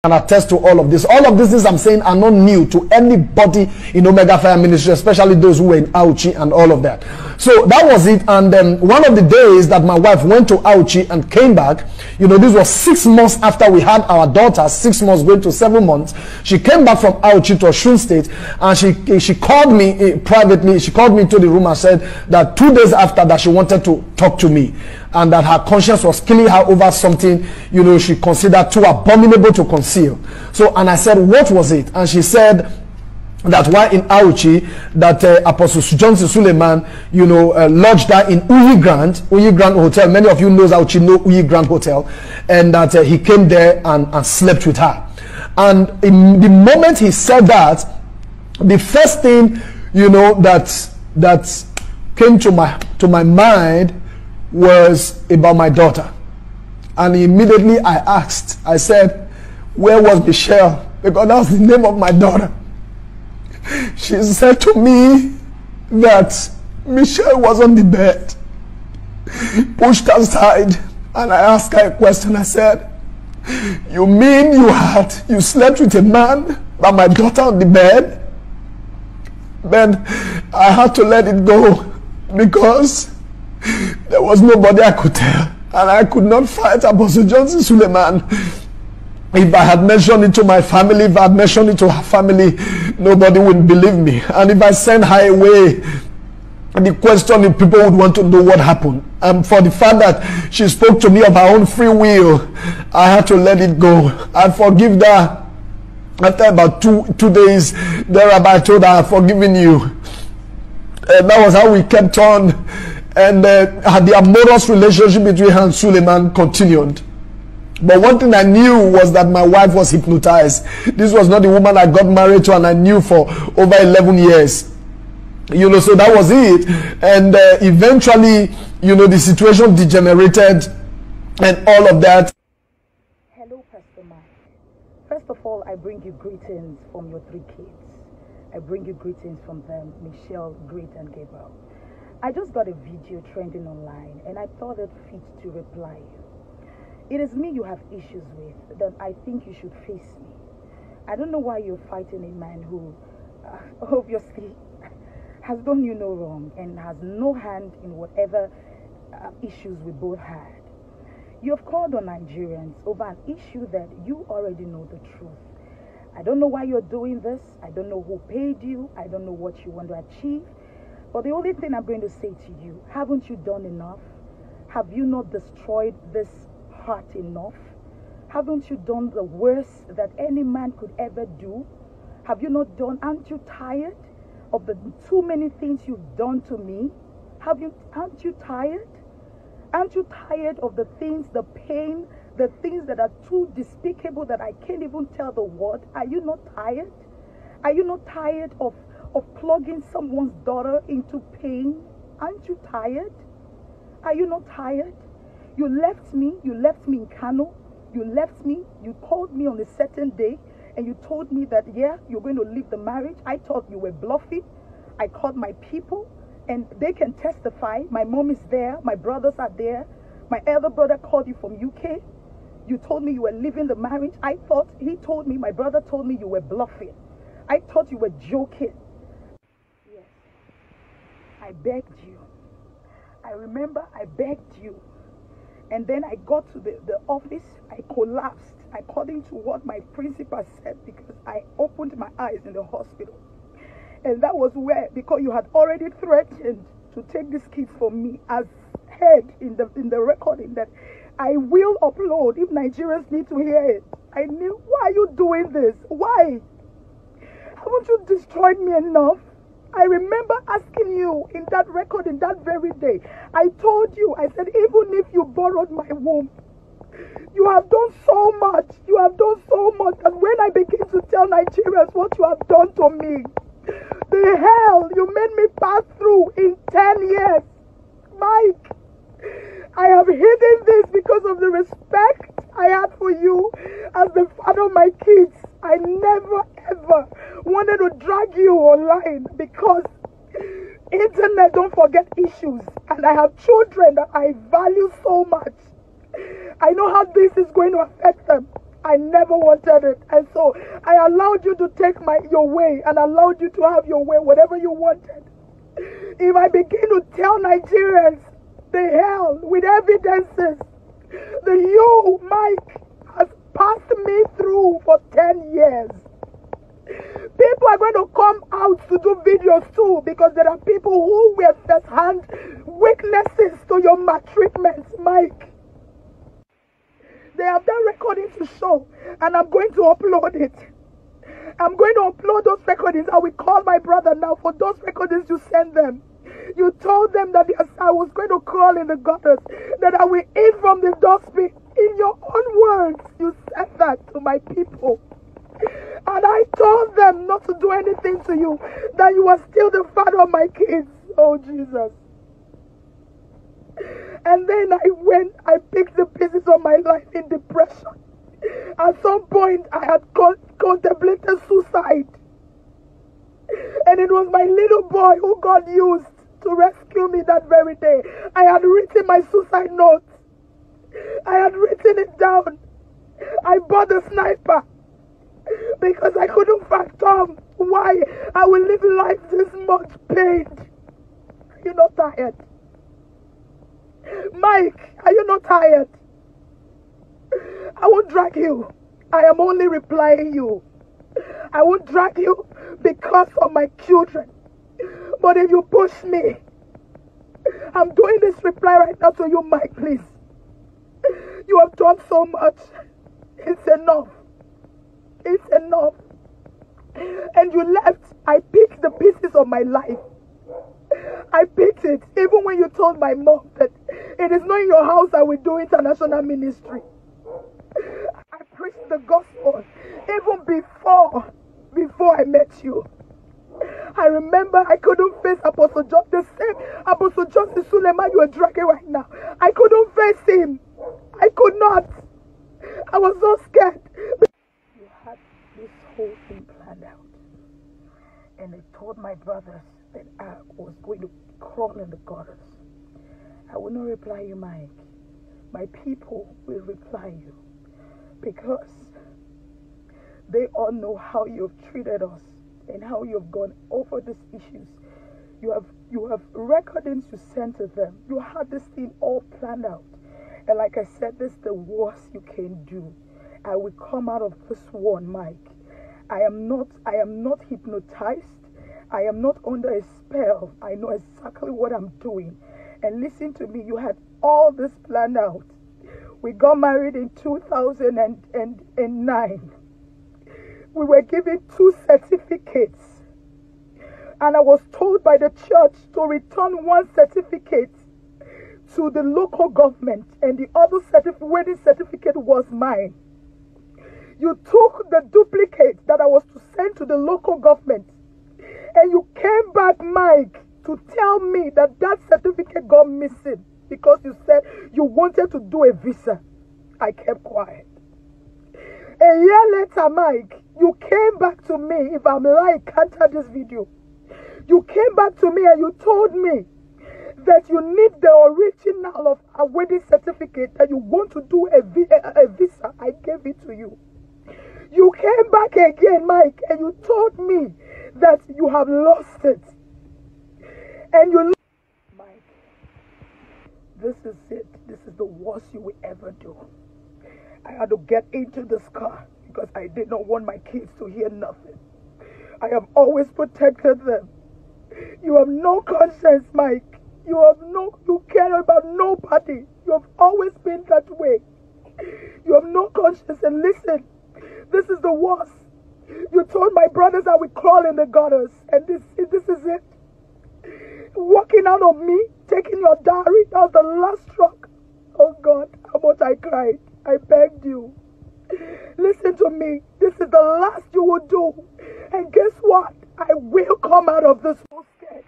and attest to all of this. All of these things I'm saying are not new to anybody in Omega Fire Ministry, especially those who were in Auchi and all of that. So that was it. And one of the days that my wife went to Auchi and came back, you know, this was 6 months after we had our daughter, 6 months going to 7 months. She came back from Auchi to Osun State, and she called me privately. She called me to the room and said that 2 days after that she wanted to talk to me, and that her conscience was killing her over something, you know, she considered too abominable to conceal. So, and I said, what was it? And she said that while in Auchi, that Apostle Johnson Suleiman, you know, lodged her in Uyi Grand Hotel. Many of you know Auchi, know Uyi Grand Hotel, and that he came there and slept with her. And in the moment he said that, the first thing, you know, that came to my mind was about my daughter. And immediately I asked, I said, where was Michelle? Because that was the name of my daughter. She said to me that Michelle was on the bed, pushed aside. And I asked her a question. I said, you mean you slept with a man, but my daughter on the bed? Then I had to let it go, because there was nobody I could tell, and I could not fight Apostle Johnson Suleiman. If I had mentioned it to my family, if I had mentioned it to her family, nobody would believe me. And if I sent her away, the question is, people would want to know what happened. And for the fact that she spoke to me of her own free will, I had to let it go. I forgive her. After about two days thereabout, I told her, I've forgiven you. And that was how we kept on. And the amorous relationship between her and Suleiman continued. But one thing I knew was that my wife was hypnotized. This was not the woman I got married to, and I knew for over 11 years. You know, so that was it. And eventually, you know, the situation degenerated and all of that. Hello, Pastor Mike. First of all, I bring you greetings from your 3 kids. I bring you greetings from them, Michelle, Great, and Gabriel. I just got a video trending online, and I thought it fit to reply you. It is me you have issues with, that I think you should face me. I don't know why you're fighting a man who obviously has done you no wrong and has no hand in whatever issues we both had. You have called on Nigerians over an issue that you already know the truth. I don't know why you're doing this. I don't know who paid you. I don't know what you want to achieve. But the only thing I'm going to say to you, haven't you done enough? Have you not destroyed this heart enough? Haven't you done the worst that any man could ever do? Have you not done? Aren't you tired of the too many things you've done to me? Aren't you tired? Aren't you tired of the things, the pain, the things that are too despicable that I can't even tell the word? Are you not tired? Are you not tired of plugging someone's daughter into pain? Aren't you tired? Are you not tired? You left me in Kano. You left me, you called me on a certain day, and you told me that, yeah, you're going to leave the marriage. I thought you were bluffing. I called my people, and they can testify. My mom is there. My brothers are there. My elder brother called you from UK. You told me you were leaving the marriage. My brother told me you were bluffing. I thought you were joking. Yes. I begged you. I remember I begged you. And then I got to the office. I collapsed according to what my principal said, because I opened my eyes in the hospital. And that was where, because you had already threatened to take these kids from me as head in the recording that I will upload if Nigerians need to hear it. I knew, why are you doing this? Why? Haven't you destroyed me enough? I remember asking you in that record, in that very day, I told you, I said, even if you borrowed my womb, you have done so much. You have done so much. And when I begin to tell Nigerians what you have done to me, the hell you made me pass through in 10 years, Mike, I have hidden this because of the respect I had for you as the father of my kids. I never ever wanted to drag you online, because internet, don't forget, issues, and I have children that I value so much. I know how this is going to affect them. I never wanted it. And so I allowed you to take your way and allowed you to have your way, whatever you wanted. If I begin to tell Nigerians the hell with evidences that you, Mike, has passed me through for 10 years. People are going to come out to do videos too, because there are people who were first-hand witnesses to your maltreatment, Mike. They have done recordings to show, and I'm going to upload it. I'm going to upload those recordings. I will call my brother now for those recordings you send them. You told them that I was going to crawl in the gutters, that I will eat from the dustbin. In your own words, you said that to my people. And I told them not to do anything to you, that you are still the father of my kids. Oh, Jesus. And then I picked the pieces of my life in depression. At some point, I had contemplated suicide. And it was my little boy who God used to rescue me that very day. I had written my suicide note. I had written it down. I bought a sniper because I couldn't fathom why I will live life this much pain. Are you not tired? Mike, are you not tired? I won't drag you. I am only replying you. I won't drag you because of my children. But if you push me, I'm doing this reply right now to you, Mike, please. You have done so much. It's enough. It's enough. And you left. I picked the pieces of my life. I picked it. Even when you told my mom that it is not in your house I will do international ministry. I preached the gospel even before I met you. I remember I couldn't face Apostle John, the same Apostle John the Sulaman you are dragging right now. I couldn't face him. I could not. I was so scared. You had this whole thing planned out. And I told my brothers that I was going to crawl in the gutters. I will not reply you, Mike. My people will reply you. Because they all know how you've treated us and how you've gone over these issues. You have recordings you sent to them. You had this thing all planned out. And like I said, this is the worst you can do. I will come out of this one, Mike. I am not hypnotized. I am not under a spell. I know exactly what I'm doing. And listen to me, you had all this planned out. We got married in 2009. We were given 2 certificates. And I was told by the church to return 1 certificate to the local government. And the other wedding certificate was mine. You took the duplicate that I was to send to the local government. And you came back, Mike, to tell me that that certificate got missing because you said you wanted to do a visa. I kept quiet. A year later, Mike, you came back to me. If I'm lying, counter this video. You came back to me and you told me that you need the original of a wedding certificate, that you want to do a visa. I gave it to you. You came back again, Mike, and you told me that you have lost it. And you... Mike, this is it. This is the worst you will ever do. I had to get into this car because I did not want my kids to hear nothing. I have always protected them. You have no conscience, Mike. You care about nobody. You have always been that way. You have no conscience. And listen, this is the worst. You told my brothers I would crawl in the gutters. And this is it. Walking out of me, taking your diary, that was the last struck. Oh God, how much I cried. I begged you. Listen to me. This is the last you will do. And guess what? I will come out of this. So scared.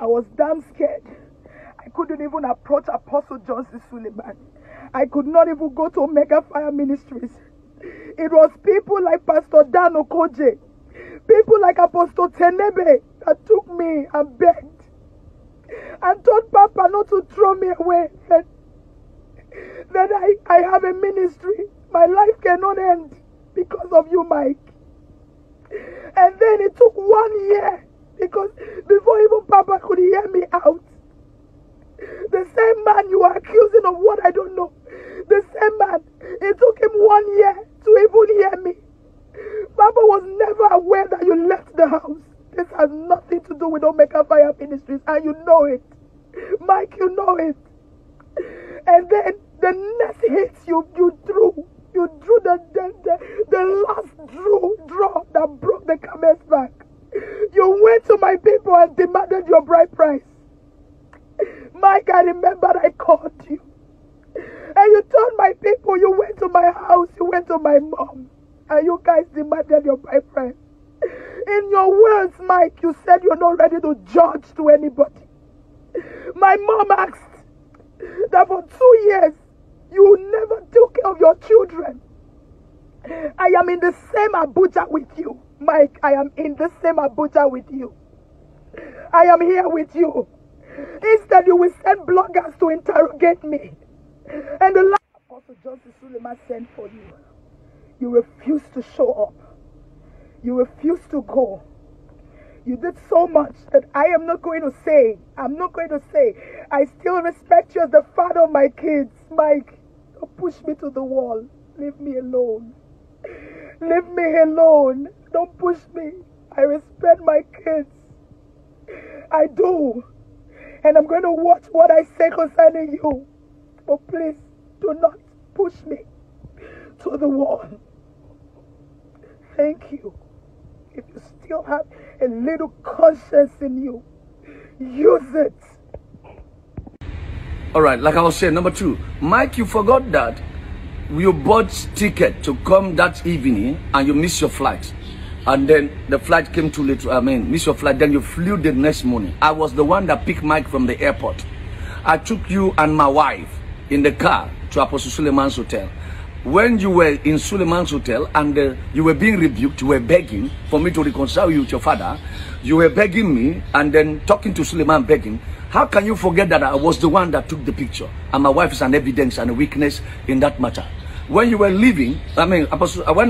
I was damn scared. I couldn't even approach Apostle Johnson Suleiman. I could not even go to Omega Fire Ministries. It was people like Pastor Dan Okoje, people like Apostle Tenebe that took me and begged and told Papa not to throw me away. That I have a ministry. My life cannot end because of you, Mike. And then it took 1 year because before even Papa could hear me out, the same man you are accusing of what I don't know, the same man, it took him 1 year to even hear me. Papa was never aware that you left the house. This has nothing to do with Omega Fire Ministries, and you know it. Mike, you know it. And then the next hit you drew the last draw that broke the camel's back. You went to my people and demanded your bride price. Mike, I remember I called you. And you told my people you went to my house, you went to my mom, and you guys demanded your bride price. In your words, Mike, you said you're not ready to judge to anybody. My mom asked that for 2 years, you never took care of your children. I am in the same Abuja with you. Mike, I am in the same Abuja with you. I am here with you. Instead, you will send bloggers to interrogate me. And the last Apostle JOHSON sent for you. You refused to show up. You refused to go. You did so much that I am not going to say. I'm not going to say. I still respect you as the father of my kids. Mike, don't push me to the wall. Leave me alone. Leave me alone. Don't push me. I respect my kids. I do. And I'm going to watch what I say concerning you. But please, do not push me to the wall. Thank you. If you still have a little conscience in you, use it. All right, like I was saying, number 2, Mike, you forgot that you bought ticket to come that evening and you missed your flight. And then the flight came too late. Missed your flight. Then you flew the next morning. I was the one that picked Mike from the airport. I took you and my wife in the car to Apostle Suleman's hotel. When you were in Suleman's hotel and you were being rebuked, you were begging for me to reconcile you with your father. You were begging me and then talking to Suleman, begging. How can you forget that I was the one that took the picture? And my wife is an evidence and a witness in that matter. When you were leaving, when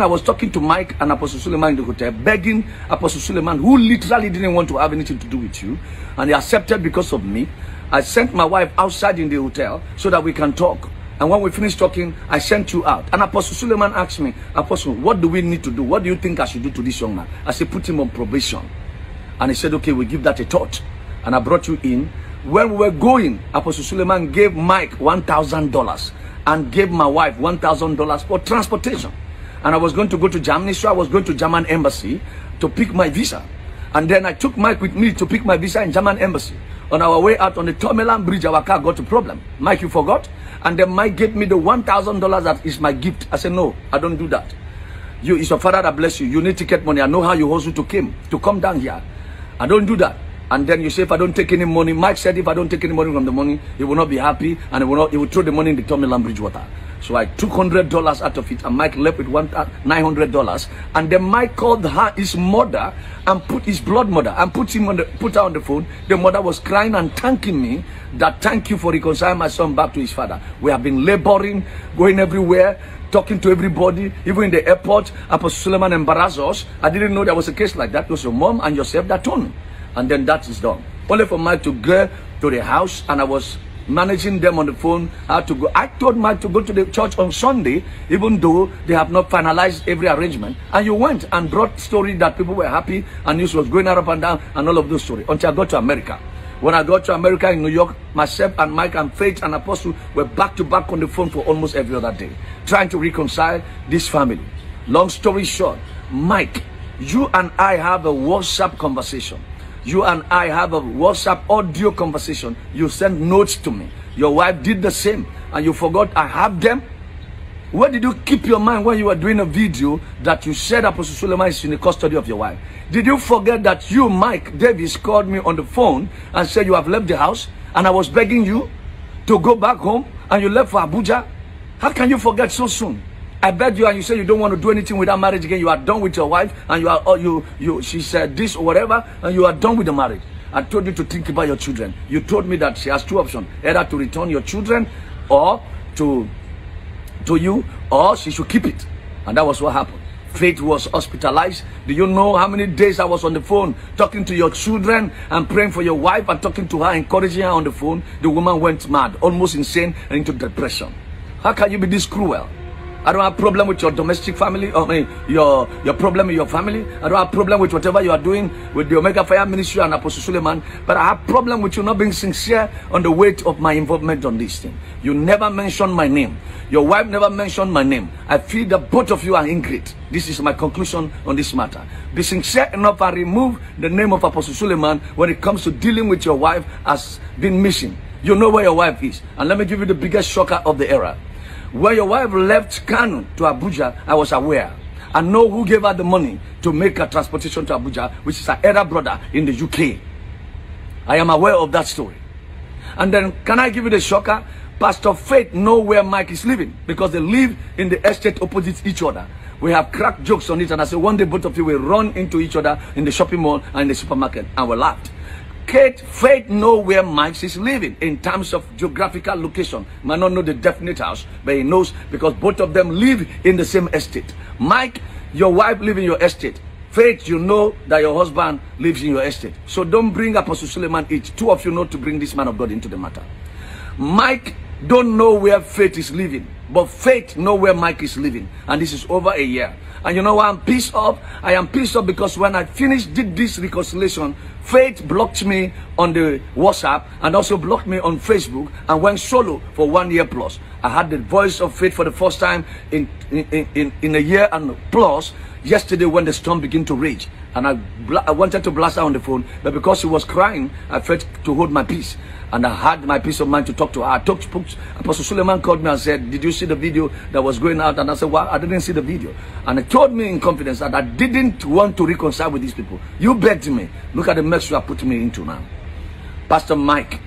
I was talking to Mike and Apostle Suleman in the hotel, begging Apostle Suleman, who literally didn't want to have anything to do with you, and he accepted because of me, I sent my wife outside in the hotel so that we can talk. And when we finished talking, I sent you out. And Apostle Suleman asked me, Apostle, what do we need to do? What do you think I should do to this young man? I said, put him on probation. And he said, okay, we'll give that a thought. And I brought you in. When we were going, Apostle Suleman gave Mike $1,000 and gave my wife $1,000 for transportation. And I was going to go to Germany, so I was going to German embassy to pick my visa. And then I took Mike with me to pick my visa in German embassy. On our way out on the Tomeland Bridge, our car got a problem. Mike, you forgot? And then Mike gave me the $1,000 that is my gift. I said, no, I don't do that. It's your father that bless you. You need ticket money. I know how you hustle to come down here. I don't do that. And then you say, if I don't take any money, Mike said, if I don't take any money from the money, he will not be happy, and he will throw the money in the Tomeland Bridge water. So I took $100 out of it, and Mike left with $900. And then Mike called his mother and put his blood mother and put her on the phone. The mother was crying and thanking me that thank you for reconciling my son back to his father. We have been laboring, going everywhere, talking to everybody, even in the airport. Apostle Suleman embarrassed us. I didn't know there was a case like that. It was your mom and yourself that told me. And then that is done. Only for Mike to go to the house, and I was managing them on the phone how to go. I told Mike to go to the church on Sunday, even though they have not finalized every arrangement. And you went and brought story that people were happy and news was going up and down and all of those stories until I got to America. When I got to America in New York, myself and Mike and Faith and Apostle were back to back on the phone for almost every other day, trying to reconcile this family. Long story short, Mike, you and I have a WhatsApp conversation. You and I have a WhatsApp audio conversation. You send notes to me. Your wife did the same. And you forgot I have them. Where did you keep your mind when you were doing a video that you said Apostle Suleman is in the custody of your wife? Did you forget that you, Mike Davis, called me on the phone and said you have left the house and I was begging you to go back home and you left for Abuja? How can you forget so soon? I begged you and you said you don't want to do anything with that marriage again. You are done with your wife and you are, she said this or whatever, and you are done with the marriage. I told you to think about your children. You told me that she has two options, either to return your children or to you, or she should keep it. And that was what happened. Faith was hospitalized. Do you know how many days I was on the phone talking to your children and praying for your wife and talking to her, encouraging her on the phone? The woman went mad, almost insane, and into depression. How can you be this cruel? I don't have problem with your domestic family, your problem in your family. I don't have problem with whatever you are doing with the Omega Fire Ministry and Apostle Suleiman. But I have problem with you not being sincere on the weight of my involvement on this thing. You never mentioned my name. Your wife never mentioned my name. I feel that both of you are ingrate. This is my conclusion on this matter. Be sincere enough and remove the name of Apostle Suleiman when it comes to dealing with your wife as being missing. You know where your wife is. And let me give you the biggest shocker of the era. When your wife left Kano to Abuja, I was aware. I know who gave her the money to make her transportation to Abuja, which is her elder brother in the UK. I am aware of that story. And then, can I give you the shocker? Pastor Faith know where Mike is living because they live in the estate opposite each other. We have cracked jokes on it, and I said one day both of you will run into each other in the shopping mall and in the supermarket, and we laughed. Faith know where Mike is living in terms of geographical location. Might not know the definite house, but he knows because both of them live in the same estate. Mike, your wife lives in your estate. Faith, you know that your husband lives in your estate. So don't bring Apostle Suleiman each. Two of you know to bring this man of God into the matter. Mike don't know where Faith is living, but Faith know where Mike is living, and this is over a year. And you know why I'm pissed off? I am pissed off because when I did this reconciliation, Faith blocked me on the WhatsApp and also blocked me on Facebook and went solo for 1 year plus. I had the voice of Faith for the first time in a year and plus yesterday when the storm began to rage. And I wanted to blast her on the phone, but because she was crying, I felt to hold my peace. And I had my peace of mind to talk to her. Apostle Suleiman called me and said, did you see the video that was going out? And I said, well, I didn't see the video. And he told me in confidence that I didn't want to reconcile with these people. You begged me. Look at the mess you are putting me into now. Pastor Mike,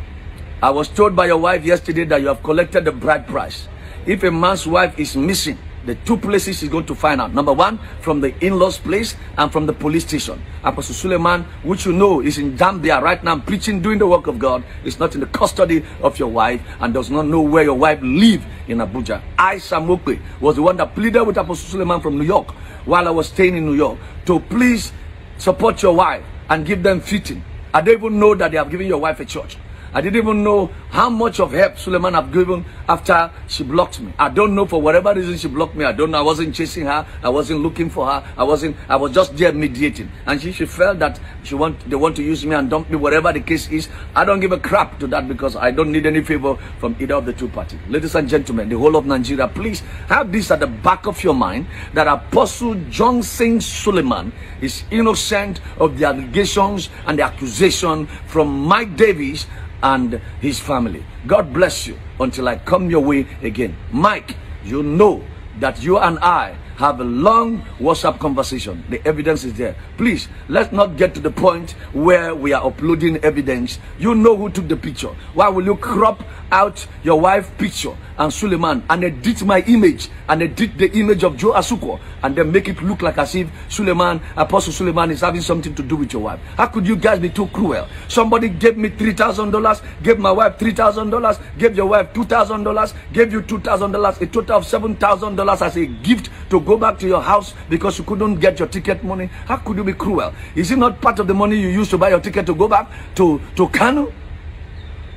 I was told by your wife yesterday that you have collected the bride price. If a man's wife is missing, the two places he's going to find out. Number one, from the in-laws place and from the police station. Apostle Suleiman, which you know is in Zambia right now preaching, doing the work of God, is not in the custody of your wife and does not know where your wife lives in Abuja. I, Samokwe, was the one that pleaded with Apostle Suleiman from New York while I was staying in New York to please support your wife and give them fitting. I don't even know that they have given your wife a church. I didn't even know how much of help Suleiman have given after she blocked me. I don't know for whatever reason she blocked me. I don't know. I wasn't chasing her. I wasn't looking for her. I was just there mediating. And she felt that they want to use me and dump me, whatever the case is. I don't give a crap to that because I don't need any favor from either of the two parties. Ladies and gentlemen, the whole of Nigeria, please have this at the back of your mind that Apostle JOHSON Suleiman is innocent of the allegations and the accusation from Mike Davis and his family. God bless you until I come your way again. Mike, you know that you and I have a long WhatsApp conversation. The evidence is there. Please, let's not get to the point where we are uploading evidence. You know who took the picture. Why will you crop out your wife's picture and Suleiman and edit my image and edit the image of Joe Asuko and then make it look like as if Suleiman, Apostle Suleiman, is having something to do with your wife? How could you guys be too cruel? Somebody gave me $3,000, gave my wife $3,000, gave your wife $2,000, gave you $2,000, a total of $7,000 as a gift to go back to your house because you couldn't get your ticket money. How could you be cruel? Is it not part of the money you used to buy your ticket to go back to Kano?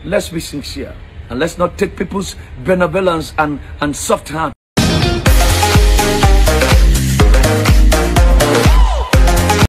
Let's be sincere and let's not take people's benevolence and soft hand